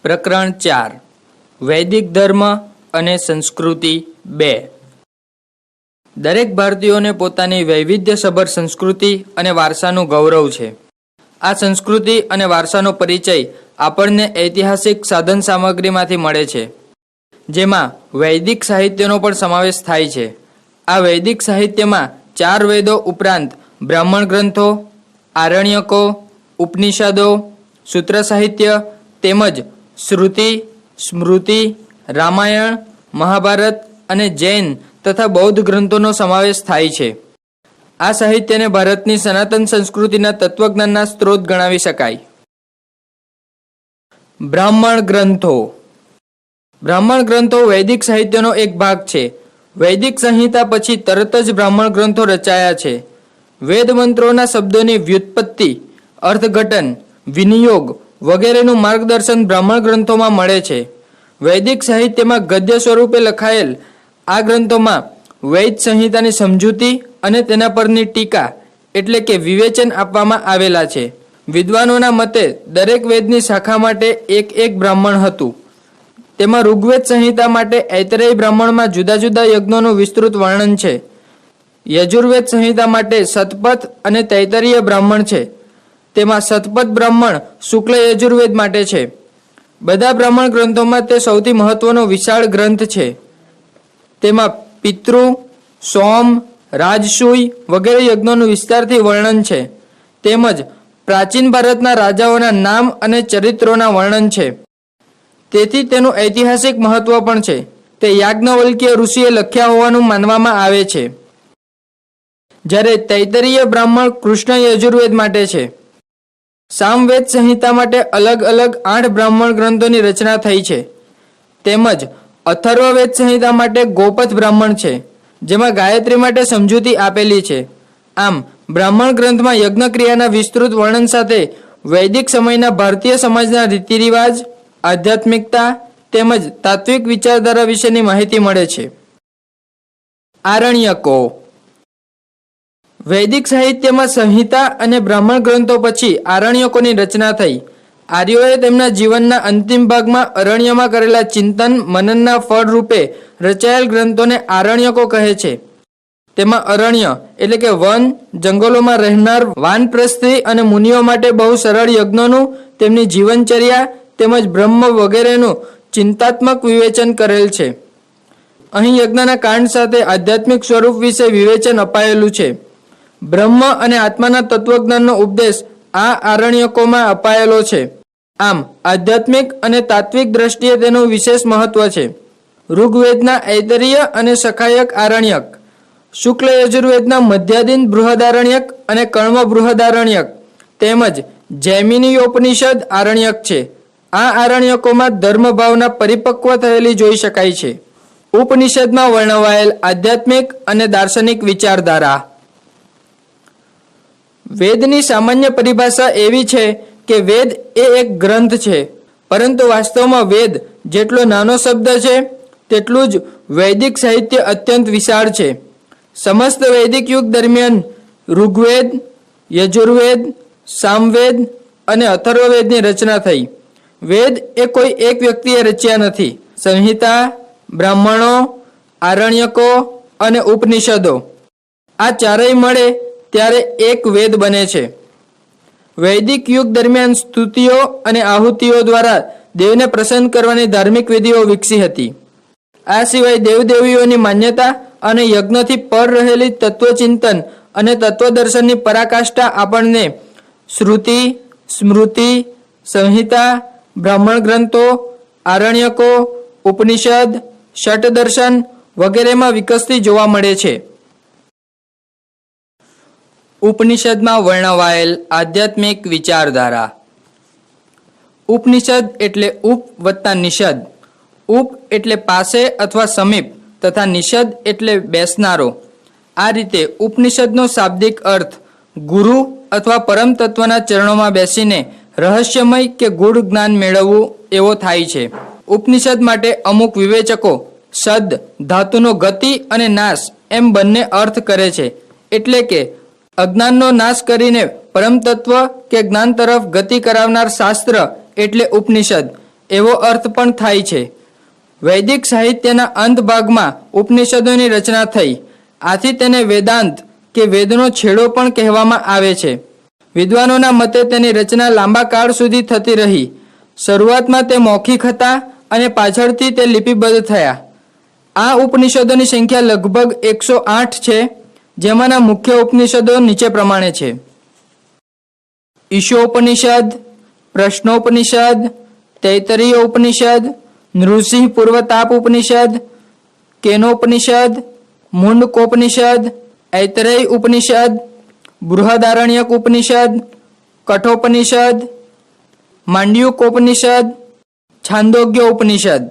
પ્રકરણ 4 વૈદિક ધર્મ અને સંસ્કૃતિ 2 દરેક ભારતીયોને પોતાની વૈવિધ્યસભર સંસ્કૃતિ અને વારસાનું ગૌરવ છે. આ સંસ્કૃતિ અને વારસાનો પરિચય આપણને ઐતિહાસિક સાધન સામગ્રીમાંથી મળે છે, જેમાં વૈદિક સાહિત્યનો પણ સમાવેશ થાય છે. આ વૈદિક સાહિત્યમાં 4 વેદો ઉપરાંત બ્રાહ્મણ ગ્રંથો, આરણ્યકો, ઉપનિષદો, સૂત્ર સાહિત્ય તેમજ શ્રુતિ, સ્મૃતિ, રામાયણ, મહાભારત અને જૈન તથા બૌદ્ધ ગ્રંથોનો સમાવેશ થાય છે. આ સાહિત્યને ભારતની સનાતન સંસ્કૃતિના તત્વજ્ઞાનના સ્ત્રોત ગણાવી શકાય. બ્રાહ્મણ ગ્રંથો. બ્રાહ્મણ ગ્રંથો વૈદિક સાહિત્યનો એક ભાગ છે. વૈદિક સંહિતા પછી તરત જ બ્રાહ્મણ ગ્રંથો રચાયા છે. વેદ મંત્રોના શબ્દોની વ્યુત્પત્તિ, અર્થઘટન, વિનિયોગ વગેરેનું માર્ગદર્શન બ્રાહ્મણ ગ્રંથોમાં મળે છે. વૈદિક સાહિત્યમાં ગદ્ય સ્વરૂપે લખાયેલ આ ગ્રંથોમાં વૈદ સંહિતાની સમજૂતી અને તેના પરની ટીકા એટલે કે વિવેચન આપવામાં આવેલા છે. વિદ્વાનોના મતે દરેક વેદની શાખા માટે એક બ્રાહ્મણ હતું. તેમાં ઋગ્વેદ સંહિતા માટે ઐતરેય બ્રાહ્મણમાં જુદા જુદા યજ્ઞોનું વિસ્તૃત વર્ણન છે. યજુર્વેદ સંહિતા માટે શતપથ અને તૈતરીય બ્રાહ્મણ છે. તેમાં શતપથ બ્રાહ્મણ શુક્લ યજુર્વેદ માટે છે. બધા બ્રાહ્મણ ગ્રંથોમાં તે સૌથી મહત્વનો વિશાળ ગ્રંથ છે. તેમાં પિતૃ, સોમ, રાજસૂય વગેરે યજ્ઞોનું વિસ્તારથી વર્ણન છે. તેમજ પ્રાચીન ભારતના રાજાઓના નામ અને ચરિત્રોના વર્ણન છે. તેથી તેનું ઐતિહાસિક મહત્વ પણ છે. તે યાજ્ઞવલ્ક્ય ઋષિએ લખ્યા હોવાનું માનવામાં આવે છે. જ્યારે તૈતરીય બ્રાહ્મણ કૃષ્ણ યજુર્વેદ માટે છે. સામવેદ સંહિતા માટે અલગ અલગ 8 બ્રાહ્મણ ગ્રંથોની રચના થઈ છે. તેમજ અથર્વવેદ સંહિતા માટે ગોપથ બ્રાહ્મણ છે, જેમાં ગાયત્રી માટે સમજૂતી આપેલી છે. આમ બ્રાહ્મણ ગ્રંથમાં યજ્ઞક્રિયાના વિસ્તૃત વર્ણન સાથે વૈદિક સમયના ભારતીય સમાજના રીતિરિવાજ, આધ્યાત્મિકતા તેમજ તાત્વિક વિચારધારા વિશેની માહિતી મળે છે. આરણ્યકો. વૈદિક સાહિત્યમાં સંહિતા અને બ્રાહ્મણ ગ્રંથો પછી આરણ્યકોની રચના થઈ. આર્યોએ તેમના જીવનના અંતિમ ભાગમાં અરણ્યમાં કરેલા ચિંતન મનનના ફળ રૂપે રચાયેલ ગ્રંથોને આરણ્યકો કહે છે. તેમાં અરણ્ય એટલે કે વન, જંગલોમાં રહેનાર વાનપ્રસ્થી અને મુનિઓ માટે બહુ સરળ યજ્ઞોનું, તેમની જીવનચર્યા તેમજ બ્રહ્મ વગેરેનું ચિંતાત્મક વિવેચન કરેલ છે. અહીં યજ્ઞના કાંડ સાથે આધ્યાત્મિક સ્વરૂપ વિશે વિવેચન અપાયેલું છે. બ્રહ્મ અને આત્માના તત્વજ્ઞાનનો ઉપદેશ આ આરણ્યકોમાં અપાયેલો છે. આમ આધ્યાત્મિક અને તાત્વિક દ્રષ્ટિએ તેનું વિશેષ મહત્વ છે. ઋગ્વેદના ઐતરીય અને સખાયક આરણ્યક, શુક્લ યજુર્વેદના મધ્યાદીન બૃહદારણ્યક અને કર્મ બૃહદારણ્યક તેમજ જૈમિનીયોપનિષદ આરણ્યક છે. આ આરણ્યકોમાં ધર્મભાવના પરિપક્વ થયેલી જોઈ શકાય છે. ઉપનિષદમાં વર્ણવાયેલ આધ્યાત્મિક અને દાર્શનિક વિચારધારા. વેદની સામાન્ય પરિભાષા એવી છે કે વેદ એ એક ગ્રંથ છે, પરંતુ વાસ્તવમાં વેદ જેટલો નાનો શબ્દ છે તેટલું જ વૈદિક સાહિત્ય અત્યંત વિશાળ છે. સમસ્ત વૈદિક યુગ દરમિયાન ઋગ્વેદ, યજુર્વેદ, સામવેદ અને અથર્વવેદની રચના થઈ. વેદ એ કોઈ એક વ્યક્તિએ રચ્યા નથી. સંહિતા, બ્રાહ્મણો, આરણ્યકો અને ઉપનિષદો આ ચારેય મળે ત્યારે એક વેદ બને છે. વૈદિક યુગ દરમિયાન સ્તુતિઓ અને આહુતિઓ દ્વારા દેવને પ્રસન્ન કરવાની ધાર્મિક વિધિઓ વિકસી હતી. આ સિવાય દેવદેવીઓની માન્યતા અને યજ્ઞથી પર રહેલી તત્વચિંતન અને તત્વદર્શનની પરાકાષ્ઠા આપણને શ્રુતિ, સ્મૃતિ, સંહિતા, બ્રાહ્મણ ગ્રંથો, આરણ્યકો, ઉપનિષદ, ષટદર્શન વગેરેમાં વિકસતી જોવા મળે છે. ઉપનિષદમાં વર્ણવાયેલ આધ્યાત્મિક વિચારધારા. ઉપનિષદ એટલે ઉપ વત્તા નિષદ. ઉપ એટલે પાસે અથવા સમીપ તથા નિષદ એટલે બેસનારો. આ રીતે ઉપનિષદનો શાબ્દિક અર્થ ગુરુ અથવા પરમ તત્વના ચરણોમાં બેસીને રહસ્યમય કે ગૂઢ જ્ઞાન મેળવવું એવો થાય છે. ઉપનિષદ માટે અમુક વિવેચકો શબ્દ ધાતુનો ગતિ અને નાશ એમ બંને અર્થ કરે છે. એટલે કે અજ્ઞાનનો નાશ કરીને પરમ તત્વ કે જ્ઞાન તરફ ગતિ કરાવનાર શાસ્ત્ર એટલે ઉપનિષદ. એવો અર્થ પણ થાય છે. વૈદિક સાહિત્યના અંત ભાગમાં ઉપનિષદોની રચના થઈ. આથી તેને વેદાંત કે વેદનો છેડો પણ કહેવામાં આવે છે. વિદ્વાનોના મતે તેની રચના લાંબા કાળ સુધી થતી રહી. શરૂઆતમાં તે મૌખિક હતા અને પાછળથી તે લિપિબદ્ધ થયા. આ ઉપનિષદોની સંખ્યા લગભગ 108 છે, જેમાંના મુખ્ય ઉપનિષદો નીચે પ્રમાણે છે: ઈશોપનિષદ, પ્રશ્નોપનિષદ, તૈતરીય ઉપનિષદ, નૃસિંહ પૂર્વતાપ ઉપનિષદ, કેનોપનિષદ, મુંડકોપનિષદ, ઐતરેય ઉપનિષદ, બૃહદારણ્યક ઉપનિષદ, કઠોપનિષદ, માંડ્યુકોપનિષદ, છાંદોગ્ય ઉપનિષદ.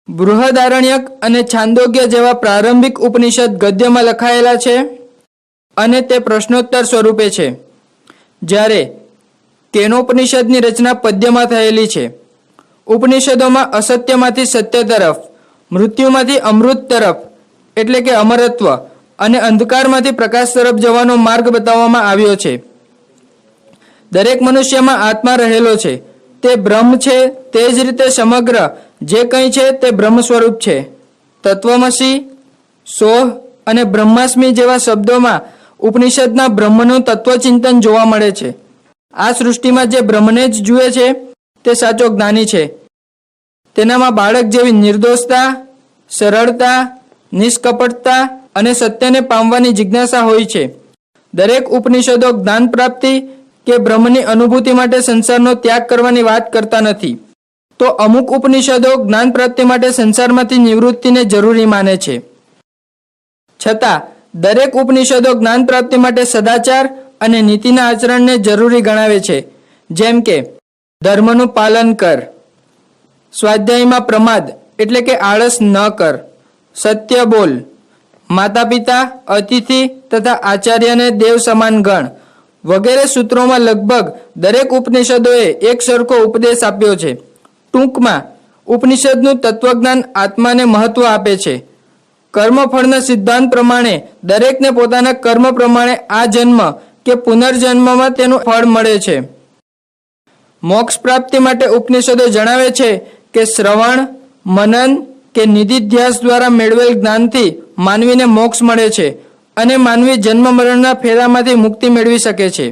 બૃહદારણ્યક અને છાંદોગ્ય જેવા પ્રારંભિક ઉપનિષદ ગદ્યમાં લખાયેલા છે અને તે પ્રશ્નોત્તર સ્વરૂપે છે, જ્યારે કેનોપનિષદની રચના પદ્યમાં થયેલી છે. ઉપનિષદોમાં અસત્યમાંથી સત્ય તરફ, મૃત્યુમાંથી અમૃત તરફ એટલે કે અમરત્વ અને અંધકારમાંથી પ્રકાશ તરફ જવાનો માર્ગ બતાવવામાં આવ્યો છે. દરેક મનુષ્યમાં આત્મા રહેલો છે, તે બ્રહ્મ છે. તે જ રીતે સમગ્ર જે કંઈ છે તે બ્રહ્મ સ્વરૂપ છે. તત્વમસી, સોહ અને બ્રહ્માસ્મિ જેવા શબ્દોમાં ઉપનિષદના બ્રહ્મનું તત્વચિંતન જોવા મળે છે. આ સૃષ્ટિમાં જે બ્રહ્મને જ જુએ છે તે સાચો જ્ઞાની છે. તેનામાં બાળક જેવી નિર્દોષતા, સરળતા, નિષ્કપટતા અને સત્યને પામવાની જિજ્ઞાસા હોય છે. દરેક ઉપનિષદો જ્ઞાન પ્રાપ્તિ કે બ્રહ્મની અનુભૂતિ માટે સંસારનો ત્યાગ કરવાની વાત કરતા નથી, તો અમુક ઉપનિષદો જ્ઞાન પ્રાપ્તિ માટે સંસારમાંથી નિવૃત્તિને જરૂરી માને છે. છતાં દરેક ઉપનિષદો જ્ઞાન પ્રાપ્તિ માટે સદાચાર અને નીતિના આચરણને જરૂરી ગણાવે છે, જેમ કે ધર્મનું પાલન કર, સ્વાધ્યાયમાં પ્રમાદ એટલે કે આળસ ન કર, સત્ય બોલ, માતા પિતા, અતિથિ તથા આચાર્યને દેવ સમાન ગણ વગેરે સૂત્રોમાં લગભગ દરેક ઉપનિષદોએ એક સરખો ઉપદેશ આપ્યો છે. ટૂંકમાં ઉપનિષદનું તત્વજ્ઞાન આત્માને મહત્વ આપે છે. કર્મફળના સિદ્ધાંત પ્રમાણે દરેકને પોતાના કર્મ પ્રમાણે આ જન્મ કે પુનર્જન્મમાં તેનું ફળ મળે છે. મોક્ષ પ્રાપ્તિ માટે ઉપનિષદો જણાવે છે કે શ્રવણ, મનન કે નિધિધ્યાસ દ્વારા મેળવેલ જ્ઞાનથી માનવીને મોક્ષ મળે છે અને માનવી જન્મ મરણના ફેરામાંથી મુક્તિ મેળવી શકે છે.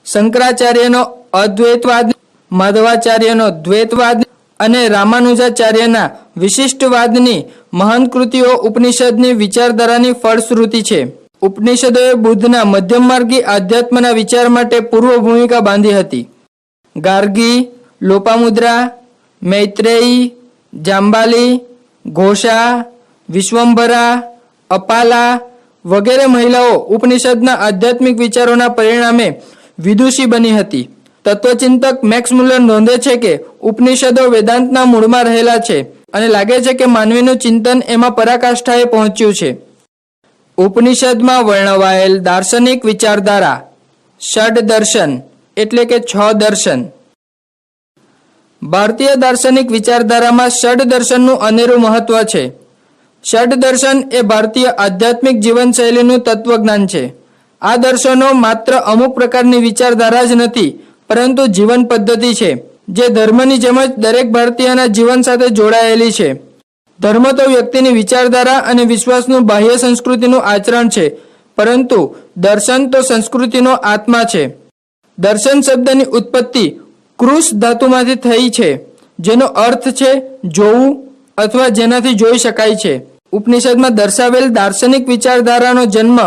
શંકરાચાર્યનો અદ્વૈતવાદ, માધવાચાર્યનો દ્વૈતવાદ અને રામાનુજાચાર્યના વિશિષ્ટવાદની મહાન કૃતિઓ ઉપનિષદની વિચારધારાની ફળશ્રુતિ છે. ઉપનિષદોએ બુદ્ધના મધ્યમમાર્ગી આધ્યાત્મના વિચાર માટે પૂર્વ ભૂમિકા બાંધી હતી. ગાર્ગી, લોપામુદ્રા, મૈત્રેયી, જાંબાલી, ઘોષા, વિશ્વંભરા, અપાલા વગેરે મહિલાઓ ઉપનિષદના આધ્યાત્મિક વિચારોના પરિણામે વિદુષી બની હતી. તત્વચિંતક મેક્સ મુલર નોંધે છે કે ઉપનિષદો વેદાંતના મૂળમાં રહેલા છે અને લાગે છે કે માનવીનું ચિંતન એમાં પરાકાષ્ઠાએ પહોંચ્યું છે. ઉપનિષદમાં વર્ણવાયેલ દાર્શનિક વિચારધારા ષડ દર્શન એટલે કે 6 દર્શન. ભારતીય દાર્શનિક વિચારધારામાં ષડ દર્શનનું અનેરું મહત્વ છે. ષડ દર્શન એ ભારતીય આધ્યાત્મિક જીવનશૈલીનું તત્વજ્ઞાન છે. આ દર્શનો માત્ર અમુક પ્રકારની વિચારધારા જ નથી, પરંતુ જીવન પદ્ધતિ છે, જે ધર્મની જેમ જ દરેક ભારતીયના જીવન સાથે જોડાયેલી છે. ધર્મ તો વ્યક્તિની વિચારધારા અને વિશ્વાસનું બાહ્ય સંસ્કૃતિનું આચરણ છે, પરંતુ દર્શન તો સંસ્કૃતિનો આત્મા છે. દર્શન શબ્દની ઉત્પત્તિ કૃષ ધાતુમાંથી થઈ છે, જેનો અર્થ છે જોવું અથવા જેનાથી જોઈ શકાય છે. ઉપનિષદમાં દર્શાવેલ દાર્શનિક વિચારધારાનો જન્મ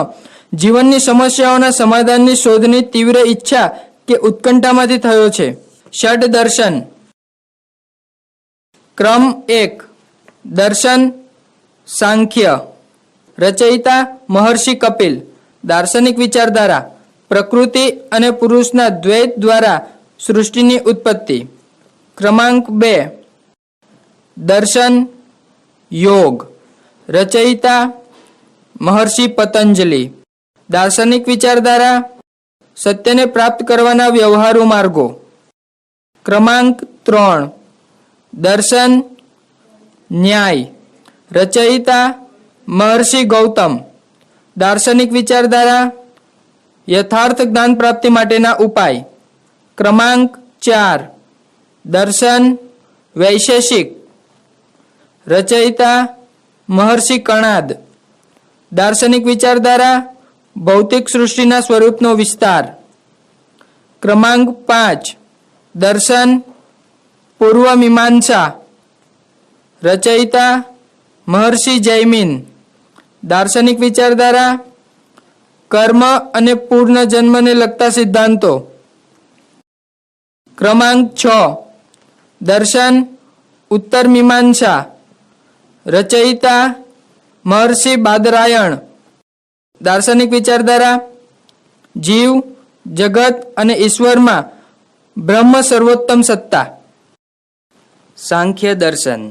જીવનની સમસ્યાઓના સમાધાનની શોધની તીવ્ર ઈચ્છા કે ઉત્કંઠામાંથી થયો છે. ષડ દર્શન. ક્રમ 1. દર્શન સાંખ્ય. રચયિતા મહર્ષિ કપિલ. દાર્શનિક વિચારધારા પ્રકૃતિ અને પુરુષના દ્વૈત દ્વારા સૃષ્ટિની ઉત્પત્તિ. ક્રમાંક 2. દર્શન યોગ. રચયિતા મહર્ષિ પતંજલિ. દાર્શનિક વિચારધારા સત્યને પ્રાપ્ત કરવાના વ્યવહારુ માર્ગો. ક્રમાંક 3. દર્શન ન્યાય. રચયિતા મહર્ષિ ગૌતમ. દાર્શનિક વિચારધારા યથાર્થ જ્ઞાન પ્રાપ્તિ માટેના ઉપાય. ક્રમાંક 4. દર્શન વૈશેષિક, રચયિતા મહર્ષિ કણાદ. દાર્શનિક વિચારધારા ભૌતિક સૃષ્ટિના સ્વરૂપનો વિસ્તાર. ક્રમાંક 5 દર્શન પૂર્વ મીમાંસા, રચયિતા મહર્ષિ જૈમિન. દાર્શનિક વિચારધારા કર્મ અને પૂર્ણ જન્મને લગતા સિદ્ધાંતો. ક્રમાંક 6 દર્શન ઉત્તર મીમાંસા, રચયિતા મહર્ષિ બાદરાયણ. દાર્શનિક વિચારધારા જીવ, જગત અને ઈશ્વરમાં બ્રહ્મ સર્વોત્તમ સત્તા. સાંખ્ય દર્શન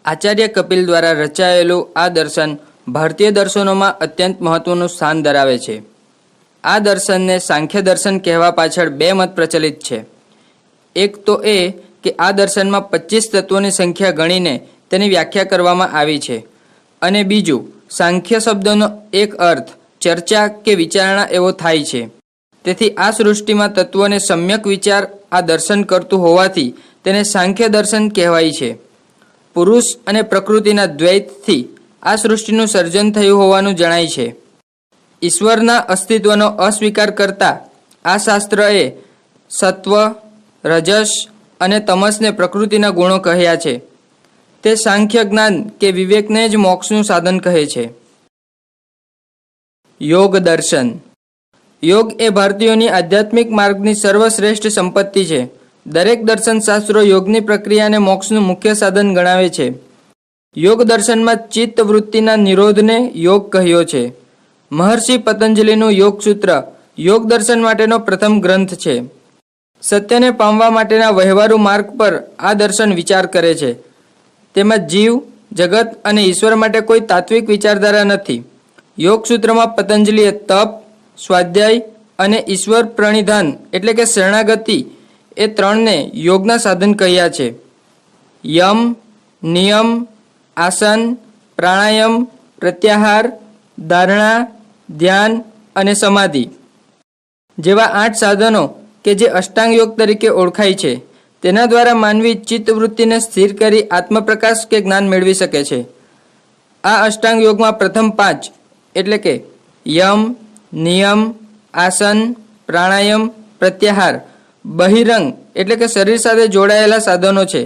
આચાર્ય કપિલ દ્વારા રચાયેલું આ દર્શન ભારતીય દર્શનોમાં અત્યંત મહત્વનું સ્થાન ધરાવે છે. આ દર્શનને સાંખ્ય દર્શન કહેવા પાછળ બે મત પ્રચલિત છે. એક તો એ કે આ દર્શનમાં 25 તત્વોની સંખ્યા ગણીને તેની વ્યાખ્યા કરવામાં આવી છે, અને બીજું સાંખ્ય શબ્દનો એક અર્થ ચર્ચા કે વિચારણા એવો થાય છે. તેથી આ સૃષ્ટિમાં તત્વોને સમ્યક વિચાર આ દર્શન કરતું હોવાથી તેને સાંખ્ય દર્શન કહેવાય છે. પુરુષ અને પ્રકૃતિના દ્વૈતથી આ સૃષ્ટિનું સર્જન થયું હોવાનું જણાય છે. ઈશ્વરના અસ્તિત્વનો અસ્વીકાર કરતા આ શાસ્ત્રએ સત્વ, રજસ અને તમસને પ્રકૃતિના ગુણો કહ્યા છે. તે સાંખ્ય જ્ઞાન કે વિવેકને જ મોક્ષનું સાધન કહે છે. યોગ દર્શન યોગ એ ભારતીયોની આધ્યાત્મિક માર્ગની સર્વશ્રેષ્ઠ સંપત્તિ છે. દરેક દર્શન શાસ્ત્રો યોગની પ્રક્રિયાને મોક્ષનું મુખ્ય સાધન ગણાવે છે. યોગ દર્શનમાં ચિત્ત વૃત્તિના નિરોધને યોગ કહ્યો છે. મહર્ષિ પતંજલિનું યોગ સૂત્ર યોગ દર્શન માટેનો પ્રથમ ગ્રંથ છે. સત્યને પામવા માટેના વ્યવહારુ માર્ગ પર આ દર્શન વિચાર કરે છે. તેમાં જીવ, જગત અને ઈશ્વર માટે કોઈ તાત્વિક વિચારધારા નથી. યોગ સૂત્રમાં પતંજલિએ તપ, સ્વાધ્યાય અને ઈશ્વર પ્રણિધાન એટલે કે શરણાગતિ એ ત્રણને યોગના સાધન કહ્યા છે. યમ, નિયમ, આસન, પ્રાણાયામ, પ્રત્યાહાર, ધારણા, ધ્યાન અને સમાધિ જેવા 8 સાધનો કે જે અષ્ટાંગ યોગ તરીકે ઓળખાય છે, તેના દ્વારા માનવી ચિત્તવૃત્તિને સ્થિર કરી આત્મપ્રકાશ કે જ્ઞાન મેળવી શકે છે. આ અષ્ટાંગ યોગમાં પ્રથમ 5 એટલે કે યમ, નિયમ, આસન, પ્રાણાયામ, પ્રત્યાહાર બહિરંગ એટલે કે શરીર સાથે જોડાયેલા સાધનો છે,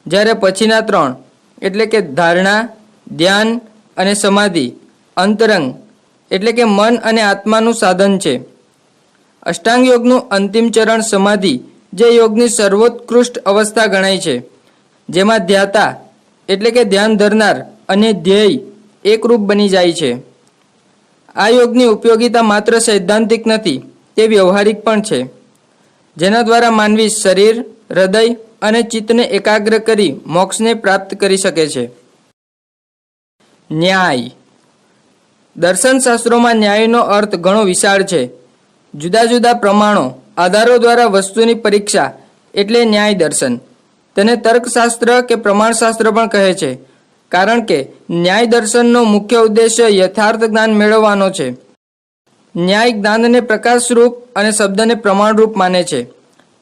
જ્યારે પછીના 3 એટલે કે ધારણા, ધ્યાન અને સમાધિ અંતરંગ એટલે કે મન અને આત્માનું સાધન છે. અષ્ટાંગ યોગનું અંતિમ ચરણ સમાધિ જે યોગની સર્વોત્કૃષ્ટ અવસ્થા ગણાય છે, જેમાં ધ્યાતા એટલે કે ધ્યાન ધરનાર અને ધ્યેય એકરૂપ બની જાય છે. આ યોગની ઉપયોગિતા માત્ર સૈદ્ધાંતિક નથી, તે વ્યવહારિક પણ છે, જેના દ્વારા માનવી શરીર, હૃદય અને ચિત્તને એકાગ્ર કરી મોક્ષને પ્રાપ્ત કરી શકે છે. ન્યાય દર્શન શાસ્ત્રોમાં ન્યાયનો અર્થ ઘણો વિશાળ છે. જુદા જુદા પ્રમાણો, આધારો દ્વારા વસ્તુની પરીક્ષા એટલે ન્યાય દર્શન. તેને તર્કશાસ્ત્ર કે પ્રમાણશાસ્ત્ર પણ કહે છે, કારણ કે ન્યાય દર્શનનો મુખ્ય ઉદ્દેશ્ય યથાર્થ જ્ઞાન મેળવવાનો છે. ન્યાય જ્ઞાનને પ્રકાશરૂપ અને શબ્દને પ્રમાણરૂપ માને છે.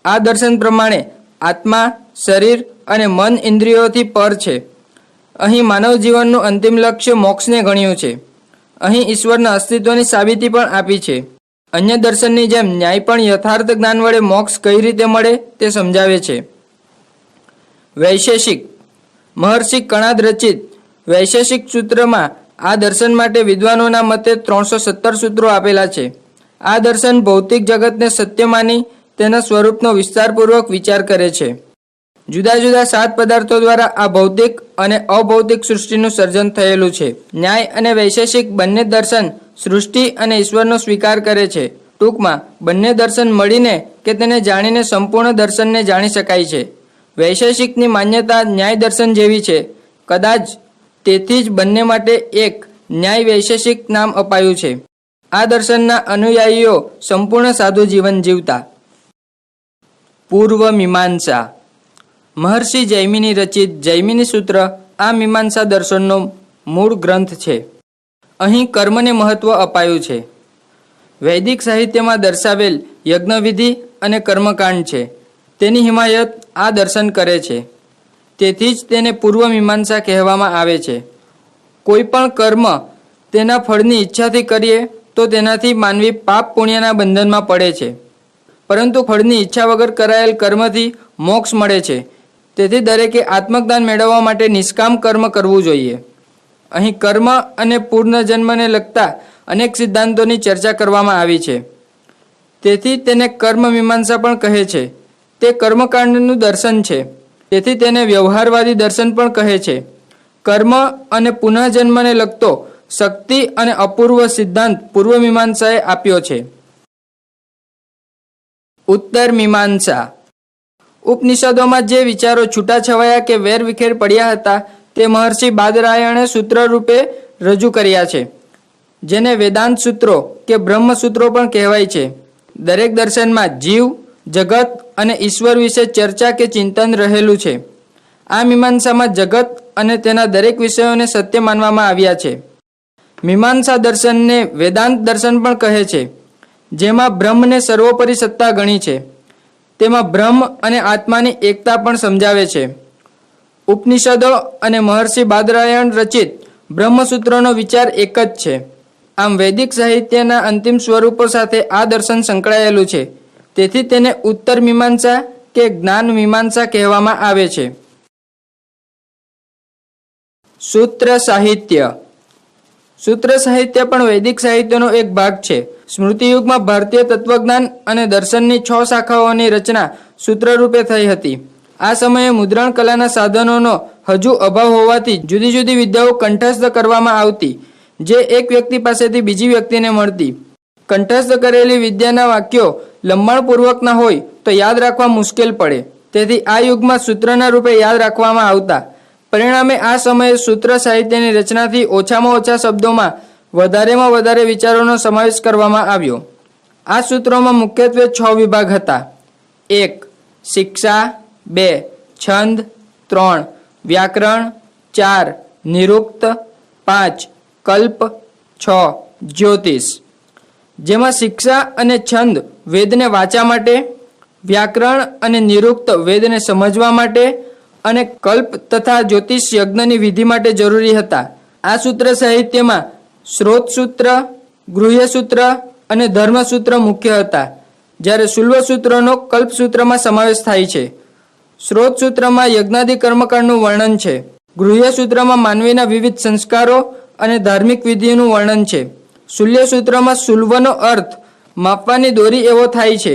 આ દર્શન પ્રમાણે આત્મા, શરીર અને મન ઇન્દ્રિયોથી પર છે. અહીં માનવ જીવનનું અંતિમ લક્ષ્ય મોક્ષને ગણ્યું છે. અહીં ઈશ્વરના અસ્તિત્વની સાબિતી પણ આપી છે. અન્ય દર્શનની જેમ ન્યાય પણ યથાર્થ જ્ઞાન વડે મોક્ષ કઈ રીતે મળે તે સમજાવે છે. વૈશેષિક મહર્ષિ કણાદ રચિત વૈશેષિક સૂત્રમાં આ દર્શન માટે વિદ્વાનોના મતે 317 સૂત્રો આપેલા છે. આ દર્શન ભૌતિક જગતને સત્ય માની તેના સ્વરૂપનો વિસ્તારપૂર્વક વિચાર કરે છે. જુદા જુદા 7 પદાર્થો દ્વારા આ ભૌતિક અને અભૌતિક સૃષ્ટિનું સર્જન થયેલું છે. ન્યાય અને વૈશેષિક બંને દર્શન સૃષ્ટિ અને ઈશ્વરનો સ્વીકાર કરે છે. ટૂંકમાં બંને દર્શન મળીને કે તેને જાણીને સંપૂર્ણ દર્શનને જાણી શકાય છે. વૈશેષિકની માન્યતા ન્યાય દર્શન જેવી છે. કદાચ તેથી જ બંને માટે એક ન્યાય વૈશેષિક નામ અપાયું છે. આ દર્શનના અનુયાયીઓ સંપૂર્ણ સાધુ જીવન જીવતા. પૂર્વ મીમાંસા મહર્ષિ જૈમિની રચિત જૈમિની સૂત્ર આ મીમાંસા દર્શનનો મૂળ ગ્રંથ છે. અહીં કર્મને મહત્વ અપાયું છે. વૈદિક સાહિત્યમાં દર્શાવેલ યજ્ઞવિધિ અને કર્મકાંડ છે, તેની હિમાયત આ દર્શન કરે છે. તેથી જ તેને પૂર્વ મીમાંસા કહેવામાં આવે છે. કોઈ પણ કર્મ તેના ફળની ઈચ્છાથી કરીએ તો તેનાથી માનવી પાપ પુણ્યના બંધનમાં પડે છે, પરંતુ ફળની ઈચ્છા વગર કરાયેલ કર્મથી મોક્ષ મળે છે. તેથી દરેકે આત્મજ્ઞાન મેળવવા માટે નિષ્કામ કર્મ કરવું જોઈએ. અહીં કર્મ અને પૂર્વજન્મને લગતા અનેક સિદ્ધાંતોની ચર્ચા કરવામાં આવી છે. તેથી તેને કર્મ મીમાંસા પણ કહે છે. તે કર્મકાંડનું દર્શન છે, તેથી તેને વ્યવહારવાદી દર્શન પણ કહે છે. કર્મ અને પુનઃજન્મને લગતો શક્તિ અને અપૂર્વ સિદ્ધાંત પૂર્વ મીમાંસાએ આપ્યો છે. ઉત્તર મીમાંસા. ઉપનિષદોમાં જે વિચારો છૂટાછવાયા કે વેરવિખેર પડ્યા હતા તે મહર્ષિ બાદરાયણે સૂત્ર રૂપે રજૂ કર્યા છે, જેને વેદાંત સૂત્રો કે બ્રહ્મસૂત્રો પણ કહેવાય છે. દરેક દર્શનમાં જીવ, જગત અને ઈશ્વર વિશે ચર્ચા કે ચિંતન રહેલું છે. આ મીમાંસામાં જગત અને તેના દરેક વિષયોને સત્ય માનવામાં આવ્યા છે. મીમાંસા દર્શનને વેદાંત દર્શન પણ કહે છે, જેમાં બ્રહ્મને સર્વોપરી સત્તા ગણી છે. તેમાં બ્રહ્મ અને આત્માની એકતા પણ સમજાવે છે. ઉપનિષદો અને મહર્ષિ બાદરાયણ રચિત બ્રહ્મસૂત્રોનો વિચાર એક જ છે. આમ વૈદિક સાહિત્યના અંતિમ સ્વરૂપો સાથે આ દર્શન સંકળાયેલું છે. તેથી તેને ઉત્તર મીમાંસા કે જ્ઞાન મીમાંસા કહેવામાં આવે છે. સૂત્ર સાહિત્ય. સૂત્ર સાહિત્ય પણ વૈદિક સાહિત્યનો એક ભાગ છે. સ્મૃતિયુગમાં ભારતીય તત્વજ્ઞાન અને દર્શનની 6 શાખાઓની રચના સૂત્ર રૂપે થઈ હતી. આ સમયે મુદ્રણ કલાના સાધનોનો હજુ અભાવ હોવાથી જુદી જુદી વિદ્યાઓ કંઠસ્થ કરવામાં આવતી, જે એક વ્યક્તિ પાસેથી બીજી વ્યક્તિને મળતી. કંઠસ્થ કરેલી વિદ્યાના વાક્યો લંબાણપૂર્વકના હોય તો યાદ રાખવા મુશ્કેલ પડે. તેથી આ યુગમાં સૂત્રના રૂપે યાદ રાખવામાં આવતા. પરિણામે આ સમયે સૂત્ર સાહિત્યની રચનાથી ઓછામાં ઓછા શબ્દોમાં વધારેમાં વધારે વિચારોનો સમાવેશ કરવામાં આવ્યો. આ સૂત્રોમાં મુખ્યત્વે 6 વિભાગ હતા. 1. શિક્ષા. 2. છંદ. 3. વ્યાકરણ. 4. નિરુક્ત. 5. કલ્પ. 6. જ્યોતિષ. જેમાં શિક્ષા અને છંદ વેદને વાંચવા માટે, વ્યાકરણ અને નિરુક્ત વેદને સમજવા માટે અને કલ્પ તથા જ્યોતિષ યજ્ઞની વિધિ માટે જરૂરી હતા. આ સૂત્ર સાહિત્યમાં શ્રોત સૂત્ર, ગૃહ્ય સૂત્ર અને ધર્મસૂત્ર મુખ્ય હતા, જ્યારે શુલ્વ સૂત્રનો કલ્પસૂત્રમાં સમાવેશ થાય છે. શ્રોત સૂત્રમાં યજ્ઞાદિ કર્મકાંડનું વર્ણન છે. ગૃહ્ય સૂત્રમાં માનવીના વિવિધ સંસ્કારો અને ધાર્મિક વિધિનું વર્ણન છે. શુલ્ય સૂત્રમાં શુલ્વનો અર્થ માપવાની દોરી એવો થાય છે,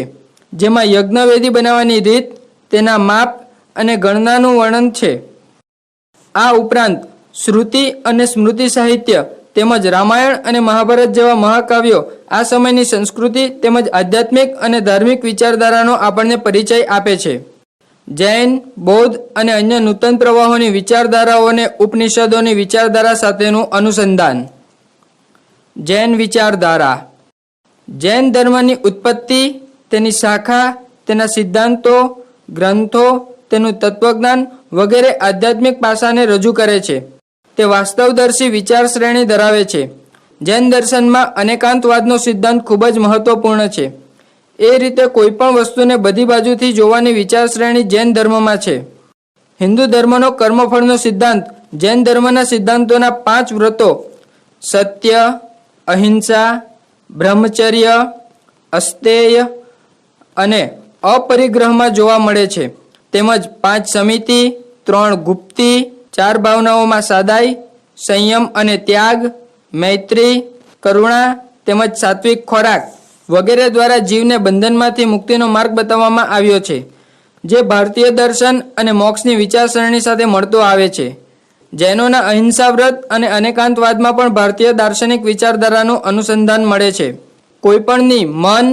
જેમાં યજ્ઞવેદી બનાવવાની રીત, તેના માપ અને ગણનાનું વર્ણન છે. આ ઉપરાંત શ્રુતિ અને સ્મૃતિ સાહિત્ય તેમજ રામાયણ અને મહાભારત જેવા મહાકાવ્યો આ સમયની સંસ્કૃતિ તેમજ આધ્યાત્મિક અને ધાર્મિક વિચારધારાનો આપણને પરિચય આપે છે. જૈન, બૌદ્ધ અને અન્ય નૂતન પ્રવાહોની વિચારધારાઓને ઉપનિષદોની વિચારધારા સાથેનું અનુસંધાન. જૈન વિચારધારા. જૈન ધર્મની ઉત્પત્તિ, તેની શાખા, તેના સિદ્ધાંતો, ગ્રંથો, તેનું તત્વજ્ઞાન વગેરે આધ્યાત્મિક પાસાને રજૂ કરે છે. તે વાસ્તવદર્શી વિચાર શ્રેણી ધરાવે છે. જૈન દર્શનમાં અનેકાંતવાદનો સિદ્ધાંત ખૂબ જ મહત્વપૂર્ણ છે. એ રીતે કોઈપણ વસ્તુને બધી બાજુથી જોવાની વિચાર શ્રેણી જૈન ધર્મમાં છે. હિન્દુ ધર્મનો કર્મફળનો સિદ્ધાંત જૈન ધર્મના સિદ્ધાંતોના 5 વ્રતો સત્ય, અહિંસા, બ્રહ્મચર્ય, અસ્તેય અને અપરિગ્રહમાં જોવા મળે છે. તેમજ 5 સમિતિ, 3 ગુપ્તી, 4 ભાવનાઓમાં સાદાઈ, સંયમ અને ત્યાગ, મૈત્રી, કરુણા તેમજ સાત્વિક ખોરાક વગેરે દ્વારા જીવને બંધનમાંથી મુક્તિનો માર્ગ બતાવવામાં આવ્યો છે, જે ભારતીય દર્શન અને મોક્ષની વિચારસરણી સાથે મળતો આવે છે. જૈનોના અહિંસા વ્રત અને અનેકાંતવાદમાં પણ ભારતીય દાર્શનિક વિચારધારાનું અનુસંધાન મળે છે. કોઈપણની મન,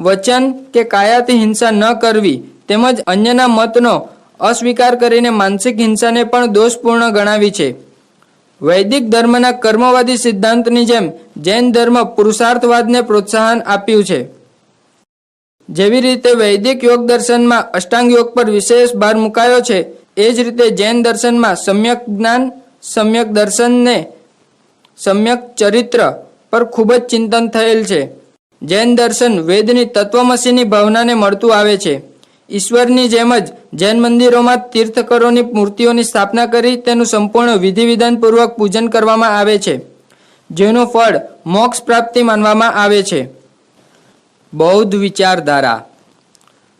વચન કે કાયાથી હિંસા ન કરવી તેમજ અન્યના મતનો અસ્વીકાર કરીને માનસિક હિંસાને પણ દોષપૂર્ણ ગણાવી છે. વૈદિક ધર્મના કર્મવાદી સિદ્ધાંતની જેમ જૈન ધર્મ પુરુષાર્થવાદને પ્રોત્સાહન આપ્યું છે. જેવી રીતે વૈદિક યોગ દર્શનમાં અષ્ટાંગ યોગ પર વિશેષ ભાર મુકાયો છે, એ જ રીતે જૈન દર્શનમાં સમ્યક જ્ઞાન, સમ્યક દર્શનને સમ્યક ચરિત્ર પર ખૂબ જ ચિંતન થયેલ છે. જૈન દર્શન વેદની તત્વમસીની ભાવનાને મળતું આવે છે. ઈશ્વરની જેમ જ જૈન મંદિરોમાં તીર્થંકરોની મૂર્તિઓની સ્થાપના કરી તેનું સંપૂર્ણ વિધિ વિધાનપૂર્વક પૂજન કરવામાં આવે છે, જેનું ફળ મોક્ષ પ્રાપ્તિ માનવામાં આવે છે. બૌદ્ધ વિચારધારા.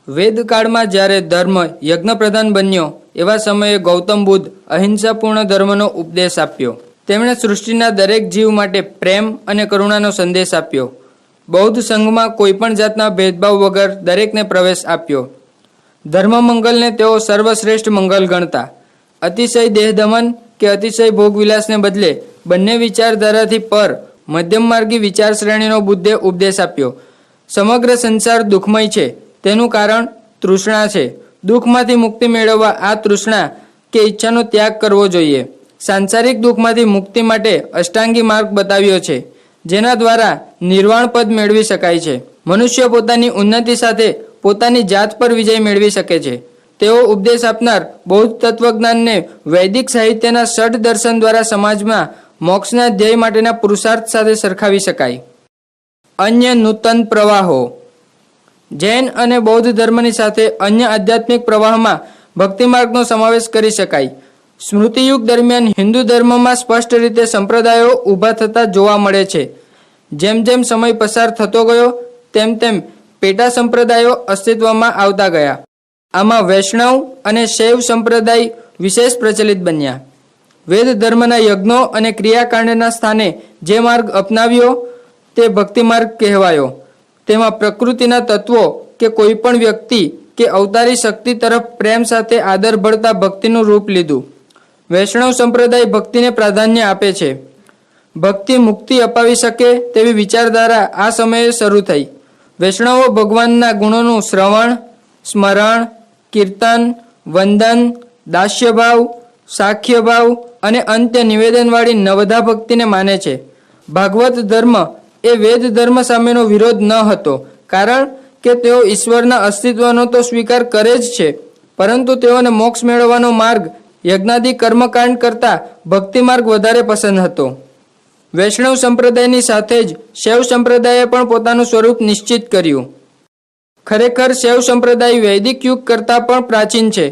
વેદકાળમાં જ્યારે ધર્મ યજ્ઞપ્રધાન બન્યો એવા સમયે ગૌતમ બુદ્ધ અહિંસાપૂર્ણ ધર્મનો ઉપદેશ આપ્યો. તેમણે સૃષ્ટિના દરેક જીવ માટે પ્રેમ અને કરુણાનો સંદેશ આપ્યો. બૌદ્ધ સંઘમાં કોઈ પણ જાતના ભેદભાવ વગર દરેકને પ્રવેશ આપ્યો. ધર્મ મંગલને તેઓ સર્વશ્રેષ્ઠ મંગલ ગણતા. અતિશય દેહદમન કે અતિશય ભોગવિલાસને બદલે બંને વિચારધારાથી પર મધ્યમમાર્ગી વિચાર શ્રેણીનો બુદ્ધે ઉપદેશ આપ્યો. સમગ્ર સંસાર દુઃખમય છે, તેનું કારણ તૃષ્ણા છે. દુઃખમાંથી મુક્તિ મેળવવા આ તૃષ્ણા કે ઈચ્છાનો ત્યાગ કરવો જોઈએ. સાંસારિક દુઃખમાંથી મુક્તિ માટે અષ્ટાંગી માર્ગ બતાવ્યો છે, જેના દ્વારા નિર્વાણ પદ મેળવી શકાય છે. મનુષ્ય પોતાની ઉન્નતિ સાથે પોતાની જાત પર વિજય મેળવી શકે છે. તેઓ ઉપદેશ આપનાર બૌદ્ધ તત્વજ્ઞાનને વૈદિક સાહિત્યના ષડ દર્શન દ્વારા સમાજમાં મોક્ષના ધ્યેય માટેના પુરુષાર્થ સાથે સરખાવી શકાય. અન્ય નૂતન પ્રવાહો. જૈન અને બૌદ્ધ ધર્મની સાથે અન્ય આધ્યાત્મિક પ્રવાહમાં ભક્તિ માર્ગનો સમાવેશ કરી શકાય. સ્મૃતિયુગ દરમિયાન હિન્દુ ધર્મમાં સ્પષ્ટ રીતે સંપ્રદાયો ઊભા થતા જોવા મળે છે. જેમ જેમ સમય પસાર થતો ગયો તેમ તેમ પેટા સંપ્રદાયો અસ્તિત્વમાં આવતા ગયા. આમાં વૈષ્ણવ અને શૈવ સંપ્રદાય વિશેષ પ્રચલિત બન્યા. વેદ ધર્મના યજ્ઞો અને ક્રિયાકાંડના સ્થાને જે માર્ગ અપનાવ્યો તે ભક્તિ માર્ગ કહેવાયો. તેમાં પ્રકૃતિના તત્વો કે કોઈ પણ વ્યક્તિ કે અવતારી શક્તિ તરફ પ્રેમ સાથે આદર ભળતા ભક્તિનું રૂપ લીધું. વૈષ્ણવ સંપ્રદાય ભક્તિને પ્રાધાન્ય આપે છે. ભક્તિ મુક્તિ અપાવી શકે તેવી વિચારધારા આ સમયે શરૂ થઈ. વૈષ્ણવો ભગવાનના ગુણોનું શ્રવણ, સ્મરણ, કીર્તન, વંદન, દાસ્યભાવ, સાખ્યભાવ અને અંત્ય નિવેદનવાળી નવધા ભક્તિને માને છે. ભાગવત ધર્મ એ વેદ ધર્મ સામેનો વિરોધ ન હતો, કારણ કે તેઓ ઈશ્વરના અસ્તિત્વનો તો સ્વીકાર કરે જ છે, પરંતુ તેઓને મોક્ષ મેળવવાનો માર્ગ યજ્ઞાદિ કર્મકાંડ કરતાં ભક્તિ માર્ગ વધારે પસંદ હતો. વૈષ્ણવ સંપ્રદાયની સાથે જ શૈવ સંપ્રદાયે પણ પોતાનું સ્વરૂપ નિશ્ચિત કર્યું. ખરેખર શૈવ સંપ્રદાય વૈદિક યુગ કરતાં પણ પ્રાચીન છે,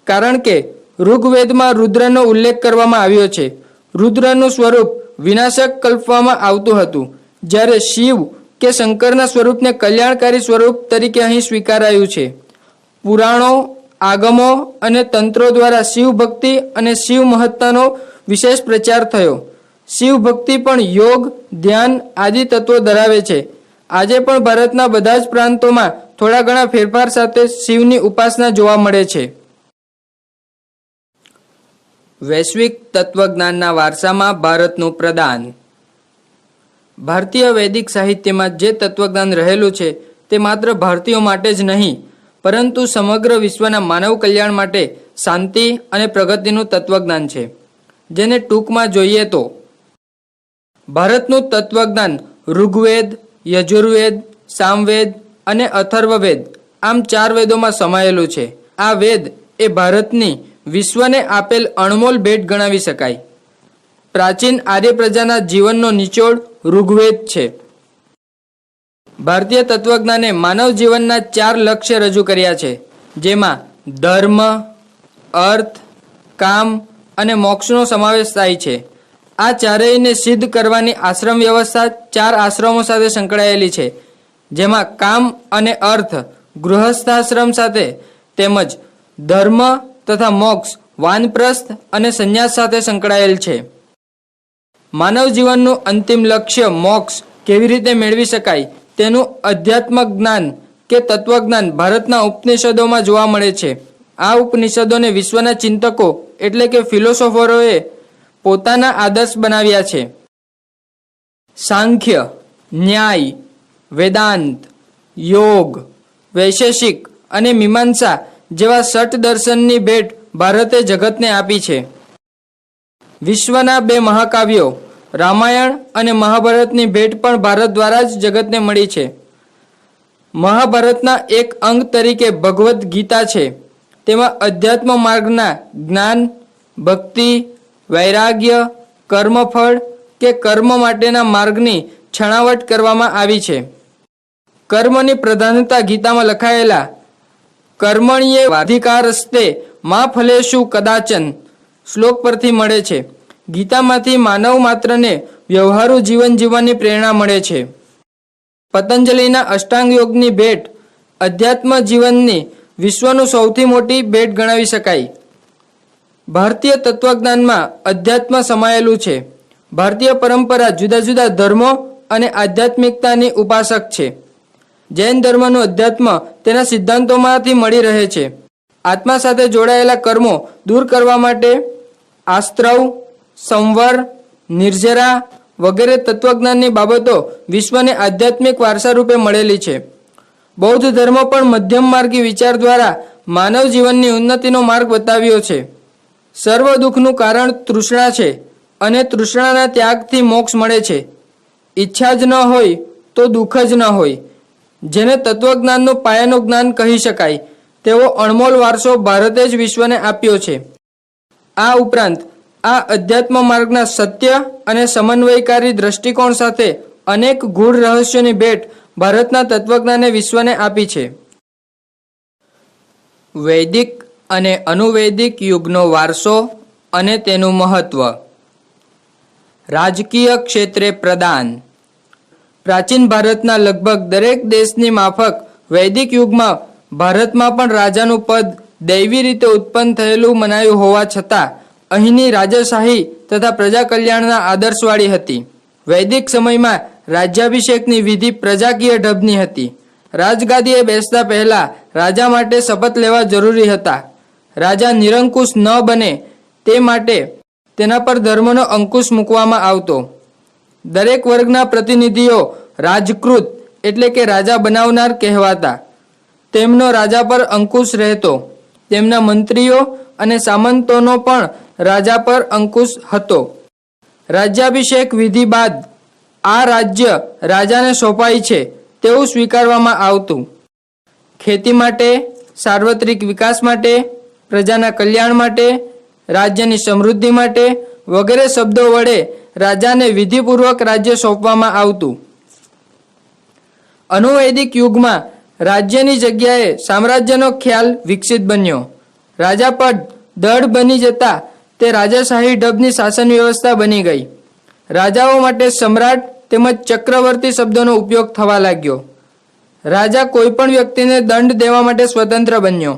કારણ કે ઋગ્વેદમાં રુદ્રનો ઉલ્લેખ કરવામાં આવ્યો છે. રુદ્રનું સ્વરૂપ વિનાશક કલ્પવામાં આવતું હતું, જ્યારે શિવ કે શંકરના સ્વરૂપને કલ્યાણકારી સ્વરૂપ તરીકે અહીં સ્વીકારાયું છે. પુરાણો, આગમો અને તંત્રો દ્વારા શિવ ભક્તિ અને શિવ મહત્તાનો વિશેષ પ્રચાર થયો. શિવ ભક્તિ પણ યોગ, ધ્યાન આદિ તત્વો ધરાવે છે. આજે પણ ભારતના બધા જ પ્રાંતોમાં થોડા ઘણા ફેરફાર સાથે શિવની ઉપાસના જોવા મળે છે. વૈશ્વિક તત્વજ્ઞાનના વારસામાં ભારતનું પ્રદાન. ભારતીય વૈદિક સાહિત્યમાં જે તત્વજ્ઞાન રહેલું છે તે માત્ર ભારતીયો માટે જ નહીં, પરંતુ સમગ્ર વિશ્વના માનવ કલ્યાણ માટે શાંતિ અને પ્રગતિનું તત્વજ્ઞાન છે. જેને ટૂંકમાં જોઈએ તો ભારતનું તત્વજ્ઞાન ઋગ્વેદ, યજુર્વેદ, સામવેદ અને અથર્વવેદ આમ 4 વેદોમાં સમાયેલું છે. આ વેદ એ ભારતની વિશ્વને આપેલ અણમોલ ભેટ ગણાવી શકાય. પ્રાચીન આર્ય પ્રજાના જીવનનો નિચોડ ઋગ્વેદ છે. ભારતીય તત્વજ્ઞાને માનવ જીવનના 4 લક્ષ્ય રજૂ કર્યા છે, જેમાં ધર્મ, અર્થ, કામ અને મોક્ષનો સમાવેશ થાય છે. આ ચારેયને સિદ્ધ કરવાની આશ્રમ વ્યવસ્થા 4 આશ્રમો સાથે સંકળાયેલી છે, જેમાં કામ અને અર્થ ગૃહસ્થાશ્રમ સાથે તેમજ ધર્મ તથા મોક્ષ વાનપ્રસ્થ અને સંન્યાસ સાથે સંકળાયેલ છે. માનવ જીવનનું અંતિમ લક્ષ્ય મોક્ષ કેવી રીતે મેળવી શકાય તેનું અધ્યાત્મક જ્ઞાન કે તત્વજ્ઞાન ભારતના ઉપનિષદોમાં જોવા મળે છે. આ ઉપનિષદોને વિશ્વના ચિંતકો એટલે કે ફિલોસોફરોએ પોતાના આદર્શ બનાવ્યા છે. સાંખ્ય, ન્યાય, વેદાંત, યોગ, વૈશેષિક અને મીમાંસા જેવા ષટ દર્શનની ભેટ ભારતે જગતને આપી છે. વિશ્વના 2 મહાકાવ્યો રામાયણ અને મહાભારતની ભેટ પણ ભારત દ્વારા જ જગતને મળી છે. મહાભારતના એક અંગ તરીકે ભગવદ્ ગીતા છે. તેમાં અધ્યાત્મ માર્ગના જ્ઞાન, ભક્તિ, વૈરાગ્ય, કર્મફળ કે કર્મ માટેના માર્ગની છણાવટ કરવામાં આવી છે. કર્મની પ્રધાનતા ગીતામાં લખાયેલા કર્મણ્યે વાધિકારસ્તે માં ફલેષુ કદાચન શ્લોક પરથી મળે છે. ગીતામાંથી માનવ માત્રને વ્યવહારુ જીવન જીવવાની પ્રેરણા મળે છે. પતંજલિના અષ્ટાંગ યોગની ભેટ અધ્યાત્મ જીવનની વિશ્વનું સૌથી મોટી ભેટ ગણાવી શકાય. ભારતીય તત્વજ્ઞાનમાં અધ્યાત્મ સમાયેલું છે. ભારતીય પરંપરા જુદા જુદા ધર્મો અને આધ્યાત્મિકતાની ઉપાસક છે. જૈન ધર્મનું અધ્યાત્મ તેના સિદ્ધાંતોમાંથી મળી રહે છે. આત્મા સાથે જોડાયેલા કર્મો દૂર કરવા માટે આસ્ત્રવ, સંવર, નિર્જરા વગેરે તત્વજ્ઞાનની બાબતો વિશ્વને આધ્યાત્મિક વારસા રૂપે મળેલી છે. બૌદ્ધ ધર્મ પણ મધ્યમ માર્ગી વિચાર દ્વારા માનવ જીવનની ઉન્નતિનો માર્ગ બતાવ્યો છે. સર્વ દુઃખનું કારણ તૃષ્ણા છે અને તૃષ્ણાના ત્યાગથી મોક્ષ મળે છે. ઈચ્છા જ ન હોય તો દુઃખ જ ન હોય. જેને તત્વજ્ઞાનનું પાયાનું જ્ઞાન કહી શકાય તેવો અણમોલ વારસો ભારતે જ વિશ્વને આપ્યો છે. આ ઉપરાંત આ અધ્યાત્મ માર્ગના સત્ય અને સમન્વયકારી દ્રષ્ટિકોણ સાથે અનેક ગૂઢ રહસ્યોની ભેટ ભારતના તત્વજ્ઞાને વિશ્વને આપી છે. વૈદિક અને અનુવૈદિક યુગનો વારસો અને તેનું મહત્વ. રાજકીય ક્ષેત્રે પ્રદાન. પ્રાચીન ભારતના લગભગ દરેક દેશની માફક વૈદિક યુગમાં ભારતમાં પણ રાજાનું પદ દૈવી રીતે ઉત્પન્ન થયેલું મનાયું હોવા છતાં અહીંની રાજાશાહી તથા પ્રજા કલ્યાણના આદર્શવાળી હતી. વૈદિક સમયમાં રાજ્યાભિષેકની વિધિ પ્રજાકીય ઢબની હતી. રાજગાદીએ બેસતા પહેલા રાજા માટે શપથ લેવા જરૂરી હતા. રાજા નિરંકુશ ન બને તે માટે તેના પર ધર્મનો અંકુશ મૂકવામાં આવતો. દરેક વર્ગના પ્રતિનિધિઓ રાજકૃત એટલે કે રાજા બનાવનાર કહેવાતા. તેમનો રાજા પર અંકુશ રહેતો. તેમના મંત્રીઓ અને સામંતોનો પણ રાજા પર અંકુશ હતો. રાજ્યાભિષેક વિધિ બાદ આ રાજ્ય રાજાને સોંપાય છે તેવું સ્વીકારવામાં આવતું. ખેતી માટે, સાર્વત્રિક વિકાસ માટે, પ્રજાના કલ્યાણ માટે, રાજ્યની સમૃદ્ધિ માટે વગેરે શબ્દો વડે રાજાને વિધિપૂર્વક રાજ્ય સોંપવામાં આવતું. અનુવૈદિક યુગમાં રાજ્યની જગ્યાએ સામ્રાજ્યનો ખ્યાલ વિકસિત બન્યો. રાજાપદ દઢ બની જતા તે રાજાશાહી ઢબની શાસન વ્યવસ્થા બની ગઈ. રાજાઓ માટે સમ્રાટ તેમજ ચક્રવર્તી શબ્દોનો ઉપયોગ થવા લાગ્યો. રાજા કોઈ પણ વ્યક્તિને દંડ દેવા માટે સ્વતંત્ર બન્યો.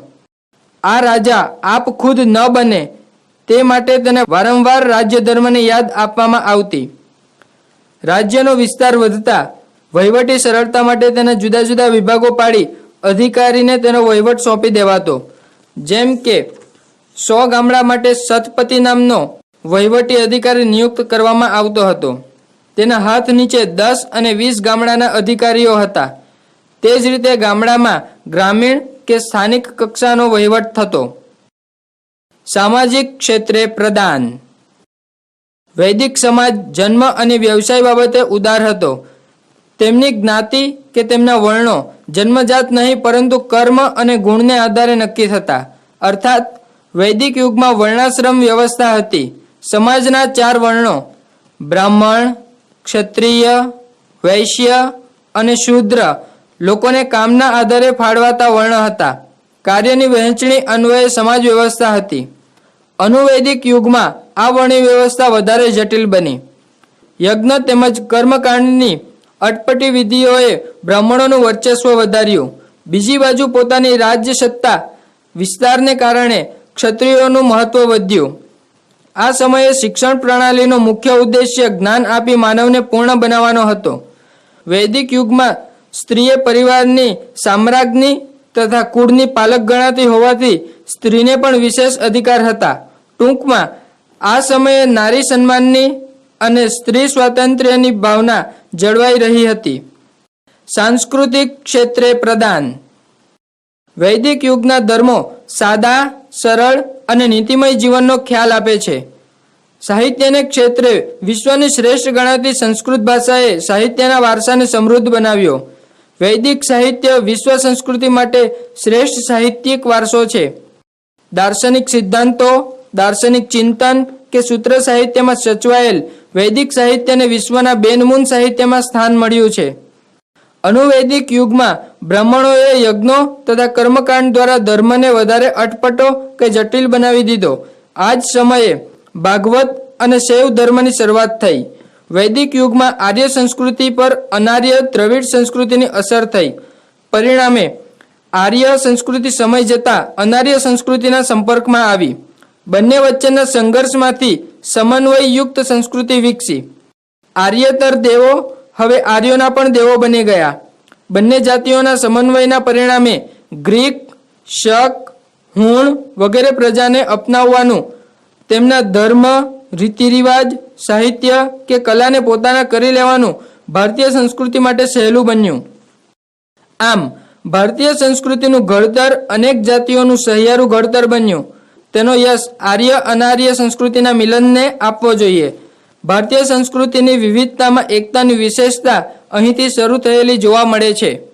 આ રાજા આપ ખુદ ન બને તે માટે તેને વારંવાર રાજ્ય ધર્મને યાદ આપવામાં આવતી. રાજ્યનો વિસ્તાર વધતા વહીવટી સરળતા માટે તેના જુદા જુદા વિભાગો પાડી અધિકારીને તેનો વહીવટ સોંપી દેવાતો. જેમ કે 100 ગામડા માટે શતપતિ નામનો વહીવટી અધિકારી નિયુક્ત કરવામાં આવતો હતો. તેના હાથ નીચે 10 અને 20 ગામડાના અધિકારીઓ હતા. તે જ રીતે ગામડામાં ગ્રામીણ કે સ્થાનિક કક્ષાનો વહીવટ થતો. સામાજિક ક્ષેત્રે પ્રદાન. વૈદિક સમાજ જન્મ અને વ્યવસાય બાબતે ઉદાર હતો. તેમની જ્ઞાતિ કે તેમના વર્ણો જન્મજાત નહીં પરંતુ કર્મ અને ગુણને આધારે નક્કી થતા. અર્થાત વૈદિક યુગમાં વર્ણાશ્રમ વ્યવસ્થા હતી. સમાજના 4 વર્ણો બ્રાહ્મણ, ક્ષત્રિય, વૈશ્ય અને શૂદ્ર લોકોને કામના આધારે ફાળવાતા વર્ણ હતા. કાર્યની વહેંચણી અન્વયે સમાજ વ્યવસ્થા હતી. અનુવૈદિક યુગમાં આ વર્ણની વ્યવસ્થા વધારે જટિલ બની. યજ્ઞ તેમજ કર્મકાંડની અટપટી વિધિઓએ બ્રાહ્મણોનું વર્ચસ્વ વધાર્યું. બીજી બાજુ પોતાની રાજ્ય સત્તા વિસ્તારને કારણે ક્ષત્રિયોનું મહત્વ વધ્યું. આ સમયે શિક્ષણ પ્રણાલીનો મુખ્ય ઉદ્દેશ્ય જ્ઞાન આપી માનવને પૂર્ણ બનાવવાનો હતો. વૈદિક યુગમાં સ્ત્રીએ પરિવારની સામ્રાજ્ઞી તથા કુળની પાલક ગણાતી હોવાથી સ્ત્રીને પણ વિશેષ અધિકાર હતા. ટૂંકમાં આ સમયે નારી સન્માનની અને સ્ત્રી સ્વાતંત્ર્યની ભાવના જળવાઈ રહી હતી. સાંસ્કૃતિક ક્ષેત્રે પ્રદાન. વૈદિક યુગના ધર્મો સાદા, સરળ અને નીતિમય જીવનનો ખ્યાલ આપે છે. સાહિત્યને ક્ષેત્રે વિશ્વની શ્રેષ્ઠ ગણાતી સંસ્કૃત ભાષાએ સાહિત્યના વારસાને સમૃદ્ધ બનાવ્યો. વૈદિક સાહિત્ય વિશ્વ સંસ્કૃતિ માટે શ્રેષ્ઠ સાહિત્યિક વારસો છે. દાર્શનિક સિદ્ધાંતો, દાર્શનિક ચિંતન કે સૂત્ર સાહિત્યમાં સચવાયેલ વૈદિક સાહિત્યને વિશ્વના બેનમૂન સાહિત્યમાં સ્થાન મળ્યું છે. અનુવૈદિક યુગમાં બ્રાહ્મણોએ યજ્ઞો તથા કર્મકાંડ દ્વારા ધર્મને વધારે અટપટો કે જટિલ બનાવી દીધો. આ જ સમયે ભાગવત અને શૈવ ધર્મની શરૂઆત થઈ. વૈદિક યુગમાં આર્ય સંસ્કૃતિ પર અનાર્ય દ્રવિડ સંસ્કૃતિની અસર થઈ. પરિણામે આર્ય સંસ્કૃતિ સમય જતાં અનાર્ય સંસ્કૃતિના સંપર્કમાં આવી. બંને વચ્ચેના સંઘર્ષમાંથી સમન્વયયુક્ત સંસ્કૃતિ વિકસી. આર્યેતર દેવો હવે આર્યોના પણ દેવો બની ગયા. બંને જાતિઓના સમન્વયના પરિણામે ગ્રીક, શક, હુણ વગેરે પ્રજાને અપનાવવાનું, તેમના ધર્મ, રીતિરિવાજ, સાહિત્ય કે કલાને પોતાના કરી લેવાનું ભારતીય સંસ્કૃતિ માટે સહેલું બન્યું. આમ ભારતીય સંસ્કૃતિનું ઘડતર અનેક જાતિઓનું સહિયારું ઘડતર બન્યું. તેનો યશ આર્ય અનાર્ય સંસ્કૃતિના મિલનને આપવો જોઈએ. ભારતીય સંસ્કૃતિની વિવિધતામાં એકતાની વિશેષતા અહીંથી શરૂ થયેલી જોવા મળે છે.